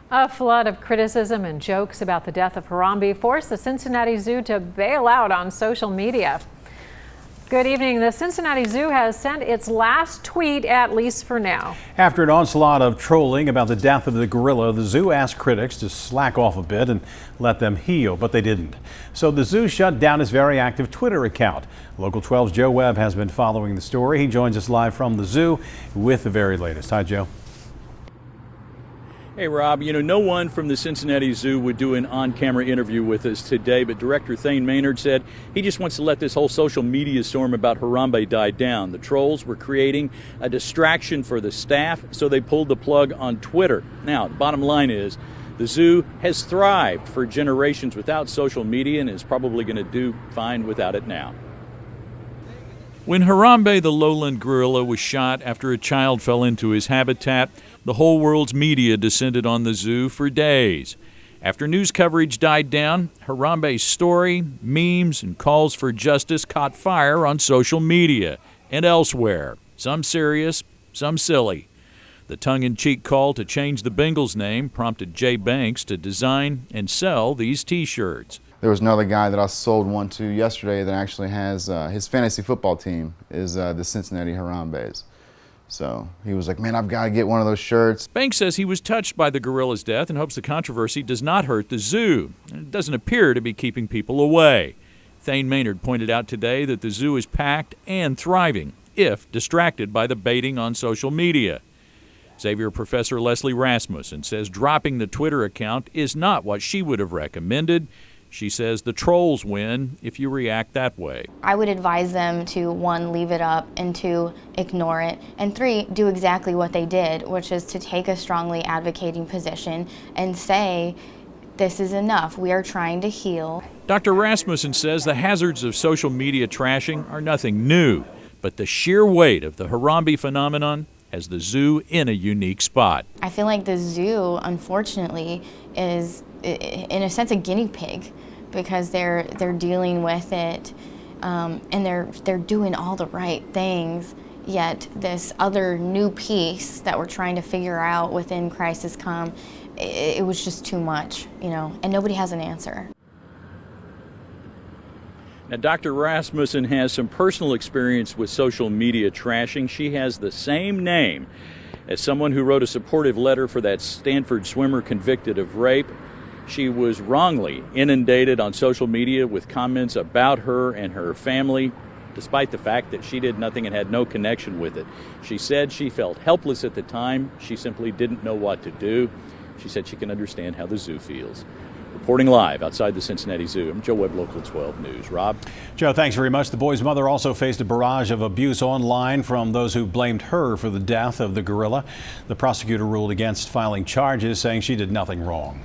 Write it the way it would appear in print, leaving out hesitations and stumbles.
A flood of criticism and jokes about the death of Harambe forced the Cincinnati Zoo to bail out on social media. Good evening. The Cincinnati Zoo has sent its last tweet, at least for now. After an onslaught of trolling about the death of the gorilla, the zoo asked critics to slack off a bit and let them heal, but they didn't. So the zoo shut down its very active Twitter account. Local 12's Joe Webb has been following the story. He joins us live from the zoo with the very latest. Hi, Joe. Hey, Rob, no one from the Cincinnati Zoo would do an on-camera interview with us today, but Director Thane Maynard said he just wants to let this whole social media storm about Harambe die down. The trolls were creating a distraction for the staff, so they pulled the plug on Twitter. Now, the bottom line is the zoo has thrived for generations without social media and is probably going to do fine without it now. When Harambe, the lowland gorilla, was shot after a child fell into his habitat, the whole world's media descended on the zoo for days. After news coverage died down, Harambe's story, memes, and calls for justice caught fire on social media and elsewhere, some serious, some silly. The tongue-in-cheek call to change the Bengals name prompted Jay Banks to design and sell these T-shirts. There was another guy that I sold one to yesterday that actually has his fantasy football team is the Cincinnati Harambes. So he was like, man, I've got to get one of those shirts. Banks says he was touched by the gorilla's death and hopes the controversy does not hurt the zoo. It doesn't appear to be keeping people away. Thane Maynard pointed out today that the zoo is packed and thriving, if distracted by the baiting on social media. Xavier Professor Leslie Rasmussen says dropping the Twitter account is not what she would have recommended. She says the trolls win if you react that way. I would advise them to, 1, leave it up, and 2, ignore it, and 3, do exactly what they did, which is to take a strongly advocating position and say, this is enough, we are trying to heal. Dr. Rasmussen says the hazards of social media trashing are nothing new, but the sheer weight of the Harambe phenomenon has the zoo in a unique spot. I feel like the zoo, unfortunately, is in a sense a guinea pig, because they're dealing with it and they're doing all the right things, yet this other new piece that we're trying to figure out within Crisis Com, it was just too much, and nobody has an answer. Now, Dr. Rasmussen has some personal experience with social media trashing. She has the same name as someone who wrote a supportive letter for that Stanford swimmer convicted of rape. She was wrongly inundated on social media with comments about her and her family, despite the fact that she did nothing and had no connection with it. She said she felt helpless at the time. She simply didn't know what to do. She said she can understand how the zoo feels. Reporting live outside the Cincinnati Zoo, I'm Joe Webb, Local 12 News. Rob? Joe, thanks very much. The boy's mother also faced a barrage of abuse online from those who blamed her for the death of the gorilla. The prosecutor ruled against filing charges, saying she did nothing wrong.